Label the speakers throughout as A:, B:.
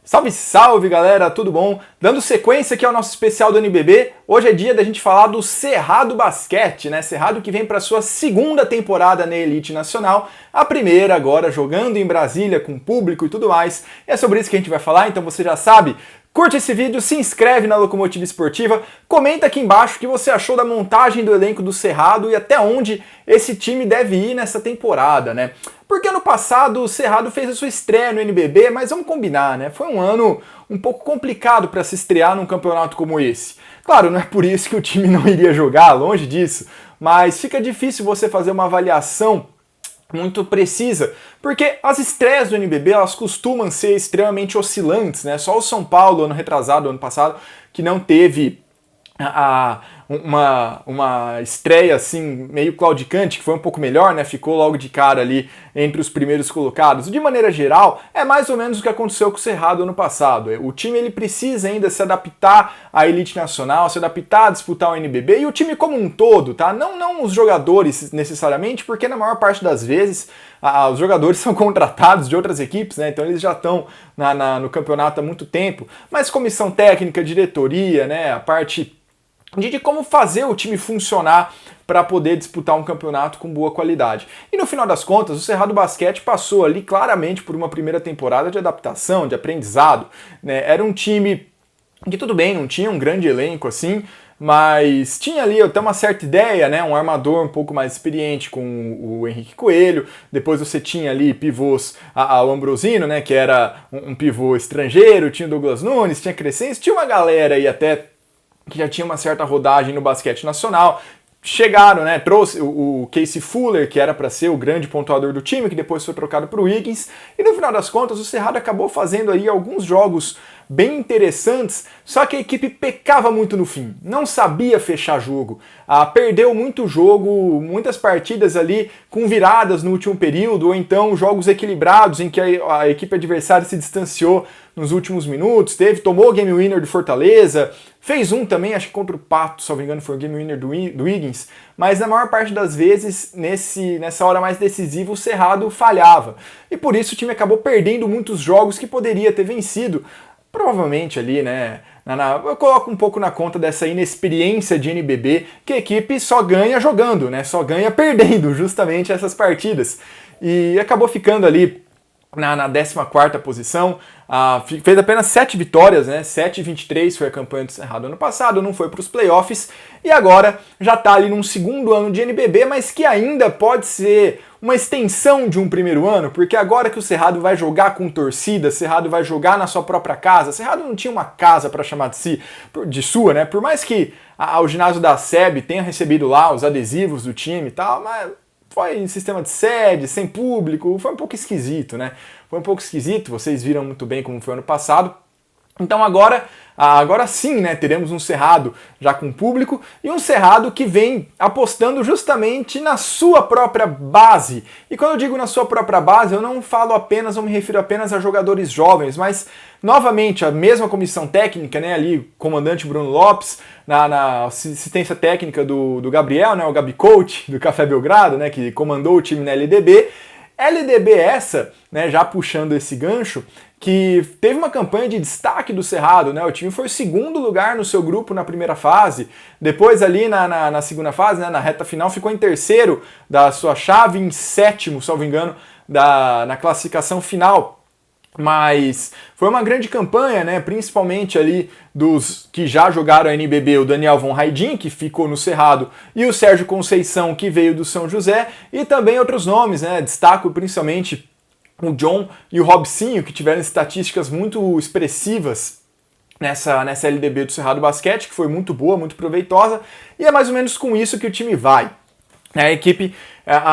A: Salve, salve galera, tudo bom? Dando sequência aqui ao nosso especial do NBB, hoje é dia da gente falar do Cerrado Basquete, né? Cerrado que vem para sua segunda temporada na Elite Nacional, a primeira agora jogando em Brasília com público e tudo mais. E é sobre isso que a gente vai falar, então você já sabe. Curte esse vídeo, se inscreve na Locomotiva Esportiva, comenta aqui embaixo o que você achou da montagem do elenco do Cerrado e até onde esse time deve ir nessa temporada, né? Porque ano passado o Cerrado fez a sua estreia no NBB, mas vamos combinar, né? Foi um ano um pouco complicado para se estrear num campeonato como esse. Claro, não é por isso que o time não iria jogar, longe disso, mas fica difícil você fazer uma avaliação muito precisa, porque as estreias do NBB elas costumam ser extremamente oscilantes, né? Só o São Paulo, ano retrasado, ano passado, que não teve uma estreia assim meio claudicante, que foi um pouco melhor, né? Ficou logo de cara ali entre os primeiros colocados. De maneira geral, é mais ou menos o que aconteceu com o Cerrado ano passado. O time ele precisa ainda se adaptar à elite nacional, se adaptar a disputar o NBB e o time como um todo, tá? Não os jogadores necessariamente, porque na maior parte das vezes os jogadores são contratados de outras equipes, né? Então eles já estão no campeonato há muito tempo. Mas comissão técnica, diretoria, né? A parte de como fazer o time funcionar para poder disputar um campeonato com boa qualidade. E no final das contas, o Cerrado Basquete passou ali claramente por uma primeira temporada de adaptação, de aprendizado, né? Era um time que tudo bem, não tinha um grande elenco assim, mas tinha ali até uma certa ideia, né? Um armador um pouco mais experiente com o Henrique Coelho, depois você tinha ali pivôs, o Ambrosino, né? Que era um pivô estrangeiro, tinha o Douglas Nunes, tinha Crescencio, tinha uma galera aí até que já tinha uma certa rodagem no basquete nacional. Chegaram, né? Trouxe o Casey Fuller, que era para ser o grande pontuador do time, que depois foi trocado para o Wiggins. E no final das contas, o Cerrado acabou fazendo aí alguns jogos bem interessantes, só que a equipe pecava muito no fim, não sabia fechar jogo, perdeu muito jogo, muitas partidas ali com viradas no último período, ou então jogos equilibrados em que a equipe adversária se distanciou nos últimos minutos, tomou o game winner do Fortaleza, fez um também, acho que contra o Pato, se não me engano foi o game winner do Wiggins, mas na maior parte das vezes, nessa hora mais decisiva, o Cerrado falhava. E por isso o time acabou perdendo muitos jogos que poderia ter vencido. Provavelmente ali, né, eu coloco um pouco na conta dessa inexperiência de NBB, que a equipe só ganha jogando, né, só ganha perdendo justamente essas partidas. E acabou ficando ali na 14ª posição, fez apenas 7 vitórias, né? 7-23 foi a campanha do Cerrado ano passado, não foi para os playoffs, e agora já está ali num segundo ano de NBB, mas que ainda pode ser uma extensão de um primeiro ano, porque agora que o Cerrado vai jogar com torcida, Cerrado vai jogar na sua própria casa, Cerrado não tinha uma casa para chamar de sua, né? Por mais que o ginásio da SEB tenha recebido lá os adesivos do time e tal, mas foi em sistema de sede, sem público, foi um pouco esquisito, né? Foi um pouco esquisito, vocês viram muito bem como foi ano passado. Então agora sim, né, teremos um Cerrado já com público e um Cerrado que vem apostando justamente na sua própria base. E quando eu digo na sua própria base, eu não me refiro apenas a jogadores jovens, mas novamente a mesma comissão técnica, né, ali, comandante Bruno Lopes, na assistência técnica do Gabriel, né, o Gabi Coach, do Café Belgrado, né, que comandou o time na LDB. LDB essa, né, já puxando esse gancho, que teve uma campanha de destaque do Cerrado, né? O time foi o segundo lugar no seu grupo na primeira fase, depois ali na segunda fase, né, na reta final, ficou em terceiro da sua chave, em sétimo, salvo engano, na classificação final. Mas foi uma grande campanha, né? Principalmente ali dos que já jogaram a NBB, o Daniel Von Haidin, que ficou no Cerrado, e o Sérgio Conceição, que veio do São José, e também outros nomes, né? Destaco principalmente o John e o Robsinho, que tiveram estatísticas muito expressivas nessa LDB do Cerrado Basquete, que foi muito boa, muito proveitosa, e é mais ou menos com isso que o time vai. A equipe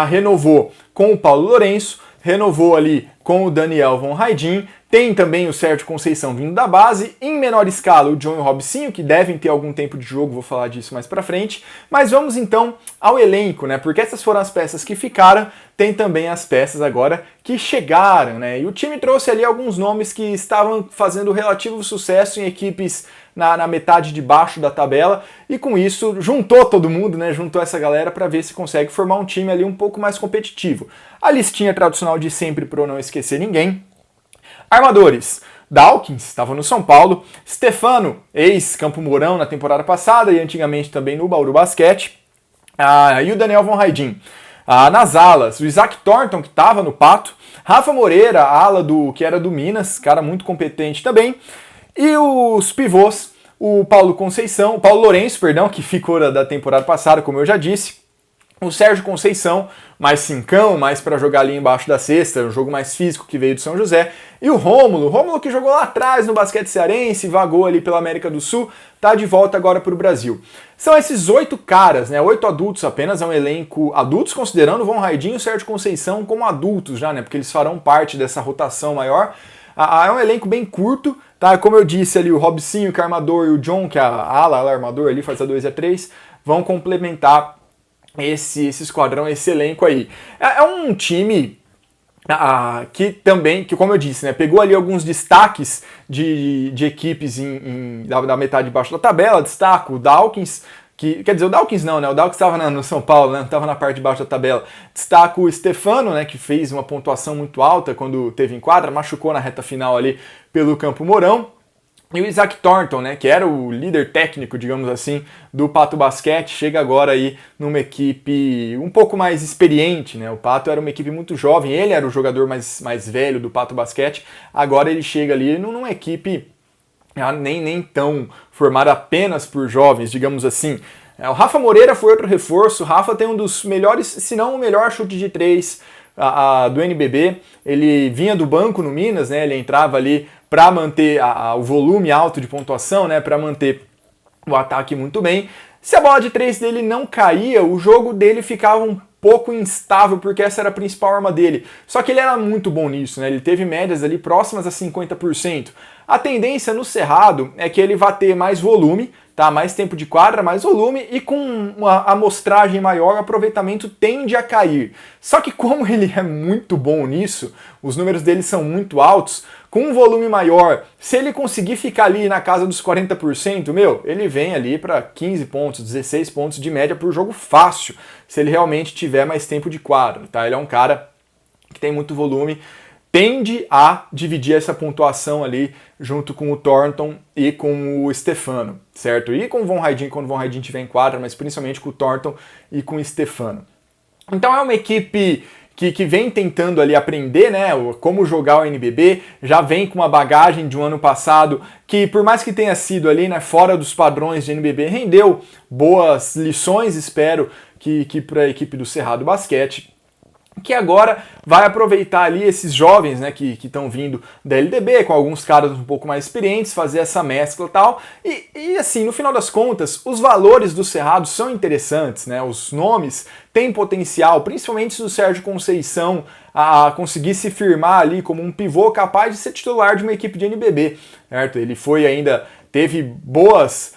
A: renovou com o Paulo Lourenço, renovou ali com o Daniel Von Haidin, tem também o Sérgio Conceição vindo da base, em menor escala o John e o Robsinho, que devem ter algum tempo de jogo, vou falar disso mais pra frente, mas vamos então ao elenco, né, porque essas foram as peças que ficaram, tem também as peças agora que chegaram, né, e o time trouxe ali alguns nomes que estavam fazendo relativo sucesso em equipes na metade de baixo da tabela, e com isso juntou todo mundo, né, juntou essa galera para ver se consegue formar um time ali um pouco mais competitivo. A listinha tradicional de sempre para eu não esquecer ninguém. Armadores: Dawkins estava no São Paulo, Stefano, ex-Campo Mourão na temporada passada e antigamente também no Bauru Basquete, e o Daniel Von Haidin. Nas alas, o Isaac Thornton, que estava no Pato, Rafa Moreira, ala que era do Minas, cara muito competente também, e os pivôs, o Paulo Lourenço, que ficou da temporada passada, como eu já disse, o Sérgio Conceição, mais cincão, mais para jogar ali embaixo da cesta, um jogo mais físico que veio do São José, e o Rômulo que jogou lá atrás no basquete cearense, vagou ali pela América do Sul, tá de volta agora para o Brasil. São esses 8 caras, né? 8 adultos apenas, é um elenco adultos, considerando o Von Haidin e o Sérgio Conceição como adultos já, né? Porque eles farão parte dessa rotação maior. É um elenco bem curto, tá? Como eu disse ali, o Robsinho, que é armador, e o John, que é a ala armador ali, faz a 2 e a 3, vão complementar esse esquadrão, esse elenco aí. É um time que também, que como eu disse, né, pegou ali alguns destaques de equipes da metade de baixo da tabela. Destaco o Dawkins, quer dizer, o Dawkins não, né, o Dawkins estava no São Paulo, né, estava na parte de baixo da tabela. Destaco o Stefano, né, que fez uma pontuação muito alta quando teve em quadra, machucou na reta final ali pelo Campo Mourão. E o Isaac Thornton, né, que era o líder técnico, digamos assim, do Pato Basquete, chega agora aí numa equipe um pouco mais experiente, né? O Pato era uma equipe muito jovem, ele era o jogador mais velho do Pato Basquete, agora ele chega ali numa equipe nem tão formada apenas por jovens, digamos assim. O Rafa Moreira foi outro reforço. O Rafa tem um dos melhores, se não o melhor chute de 3 do NBB. Ele vinha do banco no Minas, né? Ele entrava ali para manter o volume alto de pontuação, né? Para manter o ataque muito bem. Se a bola de 3 dele não caía, o jogo dele ficava um pouco instável, porque essa era a principal arma dele. Só que ele era muito bom nisso, né? Ele teve médias ali próximas a 50%. A tendência no Cerrado é que ele vá ter mais volume, tá? Mais tempo de quadra, mais volume, e com uma amostragem maior, o aproveitamento tende a cair. Só que como ele é muito bom nisso, os números dele são muito altos, com um volume maior, se ele conseguir ficar ali na casa dos 40%, ele vem ali para 15 pontos, 16 pontos de média por jogo fácil, se ele realmente tiver mais tempo de quadra, tá? Ele é um cara que tem muito volume, tende a dividir essa pontuação ali junto com o Thornton e com o Stefano, certo? E com o Von Haidin, quando o Von Haidin estiver em quadra, mas principalmente com o Thornton e com o Stefano. Então é uma equipe que vem tentando ali aprender, né, como jogar o NBB, já vem com uma bagagem de um ano passado que, por mais que tenha sido ali, né, fora dos padrões de NBB, rendeu boas lições, espero que para a equipe do Cerrado Basquete, que agora vai aproveitar ali esses jovens, né, que estão vindo da LDB, com alguns caras um pouco mais experientes, fazer essa mescla e tal, e assim, no final das contas, os valores do Cerrado são interessantes, né, os nomes têm potencial, principalmente se o Sérgio Conceição a conseguir se firmar ali como um pivô capaz de ser titular de uma equipe de NBB, certo? Ele teve boas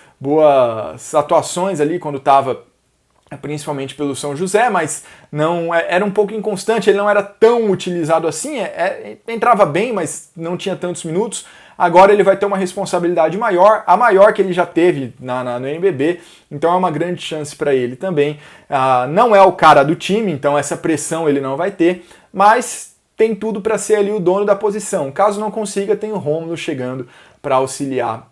A: atuações ali quando estava principalmente pelo São José, mas não era um pouco inconstante, ele não era tão utilizado assim, entrava bem, mas não tinha tantos minutos. Agora ele vai ter uma responsabilidade maior, a maior que ele já teve no NBB, então é uma grande chance para ele também. Não é o cara do time, então essa pressão ele não vai ter, mas tem tudo para ser ali o dono da posição. Caso não consiga, tem o Rômulo chegando para auxiliar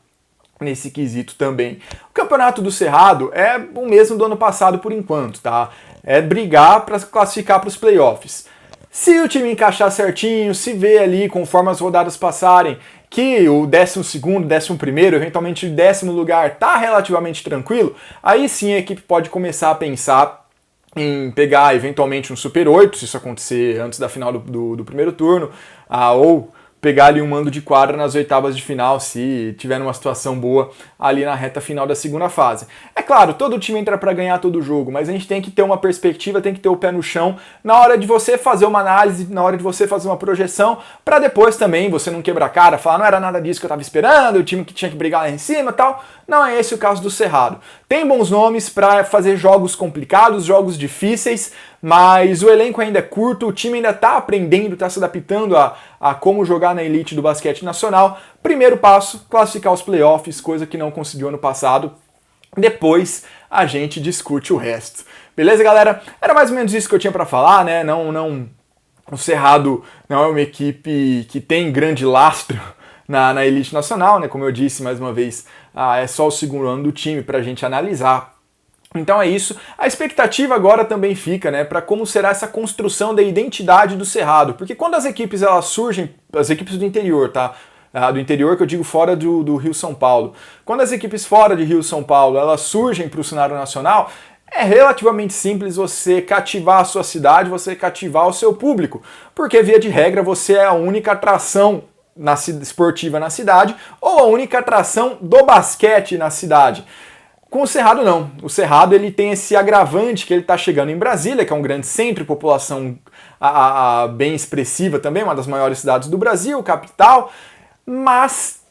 A: nesse quesito também. O campeonato do Cerrado é o mesmo do ano passado por enquanto, tá? É brigar para classificar para os playoffs. Se o time encaixar certinho, se vê ali conforme as rodadas passarem que o 12º, 11º, eventualmente o 10º lugar tá relativamente tranquilo, aí sim a equipe pode começar a pensar em pegar eventualmente um Super 8, se isso acontecer antes da final do primeiro turno, ou pegar ali um mando de quadra nas oitavas de final, se tiver numa situação boa ali na reta final da segunda fase. É claro, todo time entra para ganhar todo jogo, mas a gente tem que ter uma perspectiva, tem que ter o pé no chão na hora de você fazer uma análise, na hora de você fazer uma projeção, para depois também você não quebrar a cara, falar não era nada disso que eu estava esperando, o time que tinha que brigar lá em cima e tal. Não é esse o caso do Cerrado. Tem bons nomes para fazer jogos complicados, jogos difíceis, mas o elenco ainda é curto, o time ainda está aprendendo, está se adaptando a como jogar na elite do basquete nacional. Primeiro passo, classificar os playoffs, coisa que não conseguiu ano passado. Depois a gente discute o resto. Beleza, galera? Era mais ou menos isso que eu tinha para falar, né? O Cerrado não é uma equipe que tem grande lastro na elite nacional, né? Como eu disse mais uma vez, é só o segundo ano do time para a gente analisar. Então é isso. A expectativa agora também fica, né, para como será essa construção da identidade do Cerrado, porque quando as equipes elas surgem, as equipes do interior, tá? Do interior que eu digo fora do Rio São Paulo. Quando as equipes fora de Rio São Paulo elas surgem para o cenário nacional, é relativamente simples você cativar a sua cidade, você cativar o seu público, porque via de regra você é a única atração esportiva na cidade ou a única atração do basquete na cidade. Com o Cerrado não. O Cerrado ele tem esse agravante que ele está chegando em Brasília, que é um grande centro, população bem expressiva também, uma das maiores cidades do Brasil, capital, mas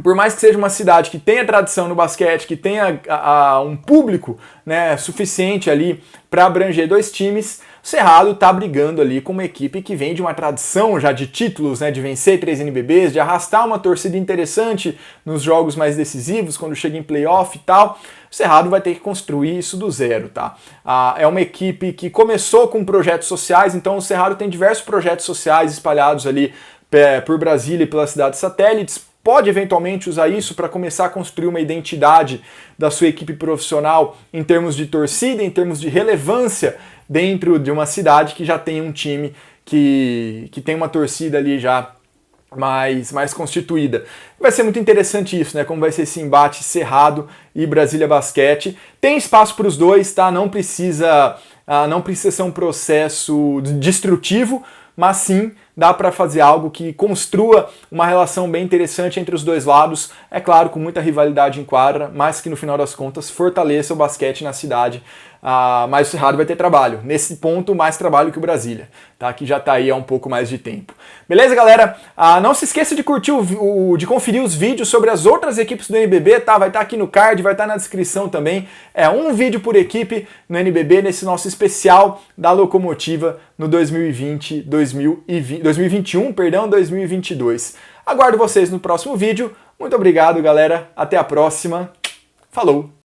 A: por mais que seja uma cidade que tenha tradição no basquete, que tenha um público, né, suficiente ali para abranger dois times, o Cerrado está brigando ali com uma equipe que vem de uma tradição já de títulos, né, de vencer 3 NBBs, de arrastar uma torcida interessante nos jogos mais decisivos, quando chega em playoff e tal. O Cerrado vai ter que construir isso do zero, tá? É uma equipe que começou com projetos sociais, então o Cerrado tem diversos projetos sociais espalhados ali por Brasília e pelas cidades satélites. Pode eventualmente usar isso para começar a construir uma identidade da sua equipe profissional em termos de torcida, em termos de relevância dentro de uma cidade que já tem um time que tem uma torcida ali já mais constituída. Vai ser muito interessante isso, né? Como vai ser esse embate Cerrado e Brasília Basquete. Tem espaço para os dois, tá? Não precisa ser um processo destrutivo, mas sim dá para fazer algo que construa uma relação bem interessante entre os dois lados, é claro, com muita rivalidade em quadra, mas que no final das contas fortaleça o basquete na cidade. Mas o Cerrado vai ter trabalho, nesse ponto mais trabalho que o Brasília, tá? Que já está aí há um pouco mais de tempo. Beleza, galera? Não se esqueça de curtir de conferir os vídeos sobre as outras equipes do NBB, tá? Vai estar aqui no card, vai estar na descrição também. É um vídeo por equipe no NBB, nesse nosso especial da Locomotiva no 2021, 2022. Aguardo vocês no próximo vídeo. Muito obrigado, galera. Até a próxima. Falou!